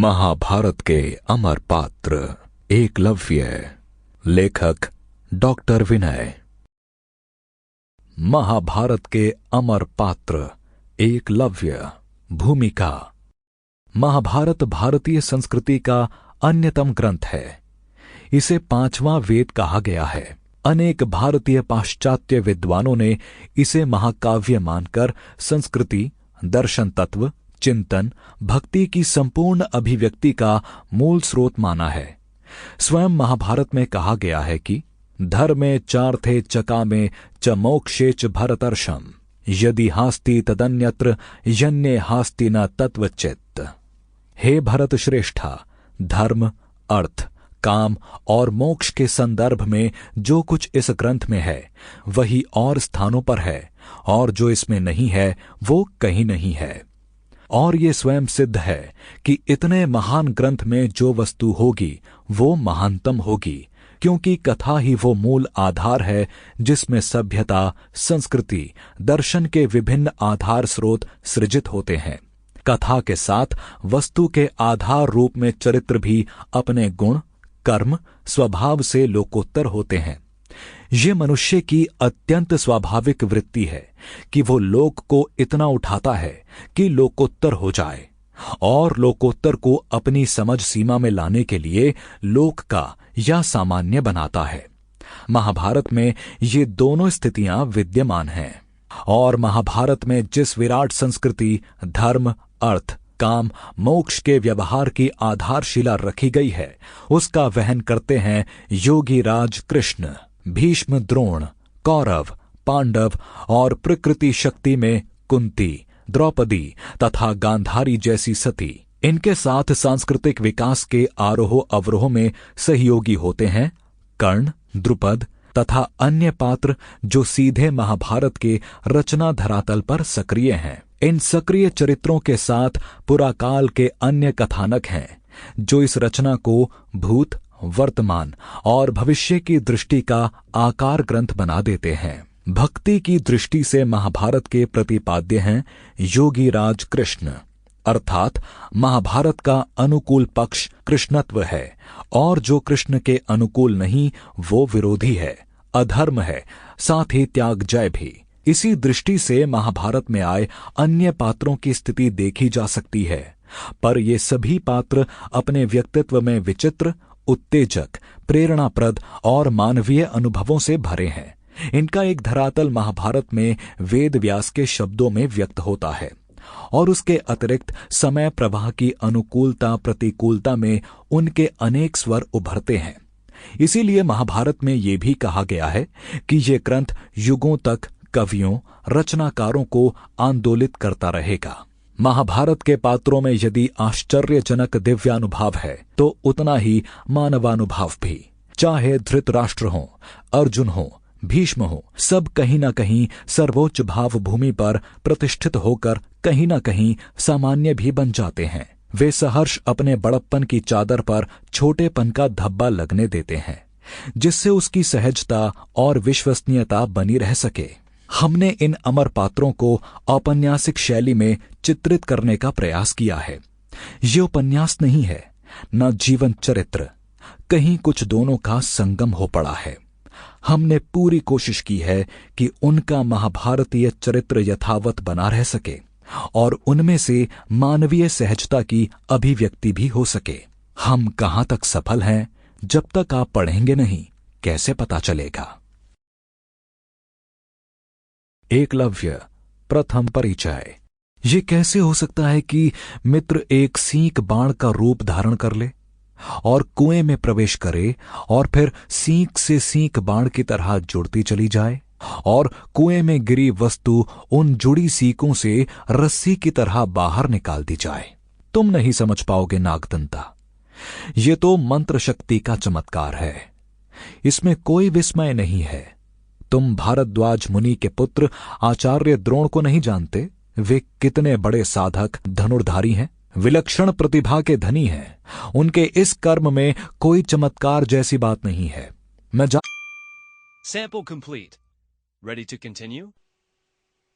महाभारत के अमर पात्र एकलव्य। लेखक डॉक्टर विनय। महाभारत के अमर पात्र एकलव्य। भूमिका। महाभारत भारतीय संस्कृति का अन्यतम ग्रंथ है। इसे 5वां वेद कहा गया है। अनेक भारतीय पाश्चात्य विद्वानों ने इसे महाकाव्य मानकर संस्कृति, दर्शन तत्व, चिंतन, भक्ति की संपूर्ण अभिव्यक्ति का मूल स्रोत माना है। स्वयं महाभारत में कहा गया है कि धर्मे चार्थे चकामे च मोक्षे च भरतर्षम यदि हास्ति तदन्यत्र यन्ये हास्ति न तत्वचित्। हे भरत श्रेष्ठा, धर्म, अर्थ, काम और मोक्ष के संदर्भ में जो कुछ इस ग्रंथ में है वही और स्थानों पर है, और जो इसमें नहीं है वो कहीं नहीं है। और ये स्वयं सिद्ध है कि इतने महान ग्रंथ में जो वस्तु होगी वो महानतम होगी, क्योंकि कथा ही वो मूल आधार है जिसमें सभ्यता, संस्कृति, दर्शन के विभिन्न आधार स्रोत सृजित होते हैं। कथा के साथ वस्तु के आधार रूप में चरित्र भी अपने गुण, कर्म, स्वभाव से लोकोत्तर होते हैं। ये मनुष्य की अत्यंत स्वाभाविक वृत्ति है कि वो लोक को इतना उठाता है कि लोकोत्तर हो जाए, और लोकोत्तर को अपनी समझ सीमा में लाने के लिए लोक का या सामान्य बनाता है। महाभारत में ये दोनों स्थितियां विद्यमान हैं, और महाभारत में जिस विराट संस्कृति, धर्म, अर्थ, काम, मोक्ष के व्यवहार की आधारशिला रखी गई है उसका वहन करते हैं योगी राज कृष्ण, भीष्म, द्रोण, कौरव, पांडव और प्रकृति शक्ति में कुंती, द्रौपदी तथा गांधारी जैसी सती। इनके साथ सांस्कृतिक विकास के आरोह अवरोह में सहयोगी होते हैं कर्ण, द्रुपद तथा अन्य पात्र जो सीधे महाभारत के रचना धरातल पर सक्रिय हैं। इन सक्रिय चरित्रों के साथ पुराकाल के अन्य कथानक हैं जो इस रचना को भूत, वर्तमान और भविष्य की दृष्टि का आकार ग्रंथ बना देते हैं। भक्ति की दृष्टि से महाभारत के प्रतिपाद्य हैं योगी राज कृष्ण, अर्थात महाभारत का अनुकूल पक्ष कृष्णत्व है, और जो कृष्ण के अनुकूल नहीं वो विरोधी है, अधर्म है, साथ ही त्याग जय भी। इसी दृष्टि से महाभारत में आए अन्य पात्रों की स्थिति देखी जा सकती है, पर ये सभी पात्र अपने व्यक्तित्व में विचित्र, उत्तेजक, प्रेरणाप्रद और मानवीय अनुभवों से भरे हैं। इनका एक धरातल महाभारत में वेद व्यास के शब्दों में व्यक्त होता है, और उसके अतिरिक्त समय प्रवाह की अनुकूलता प्रतिकूलता में उनके अनेक स्वर उभरते हैं। इसीलिए महाभारत में ये भी कहा गया है कि ये ग्रंथ युगों तक कवियों, रचनाकारों को आंदोलित करता रहेगा। महाभारत के पात्रों में यदि आश्चर्यजनक दिव्यानुभाव है तो उतना ही मानवानुभाव भी। चाहे धृतराष्ट्र हो, अर्जुन हो, भीष्म हो, सब कहीं न कहीं सर्वोच्च भाव भूमि पर प्रतिष्ठित होकर कहीं न कहीं सामान्य भी बन जाते हैं। वे सहर्ष अपने बड़प्पन की चादर पर छोटेपन का धब्बा लगने देते हैं, जिससे उसकी सहजता और विश्वसनीयता बनी रह सके। हमने इन अमर पात्रों को औपन्यासिक शैली में चित्रित करने का प्रयास किया है। ये उपन्यास नहीं है, न जीवन चरित्र, कहीं कुछ दोनों का संगम हो पड़ा है। हमने पूरी कोशिश की है कि उनका महाभारतीय चरित्र यथावत बना रह सके और उनमें से मानवीय सहजता की अभिव्यक्ति भी हो सके। हम कहां तक सफल हैं, जब तक आप पढ़ेंगे नहीं कैसे पता चलेगा। एकलव्य। प्रथम परिचय। ये कैसे हो सकता है कि मित्र एक सींक बाण का रूप धारण कर ले और कुएं में प्रवेश करे, और फिर सींक से सींक बाण की तरह जुड़ती चली जाए, और कुएं में गिरी वस्तु उन जुड़ी सीकों से रस्सी की तरह बाहर निकाल दी जाए। तुम नहीं समझ पाओगे नागदंता। ये तो मंत्र शक्ति का चमत्कार है, इसमें कोई विस्मय नहीं है। तुम भारद्वाज मुनि के पुत्र आचार्य द्रोण को नहीं जानते? वे कितने बड़े साधक, धनुर्धारी हैं, विलक्षण प्रतिभा के धनी हैं। उनके इस कर्म में कोई चमत्कार जैसी बात नहीं है। मैं Sample complete. Ready to continue?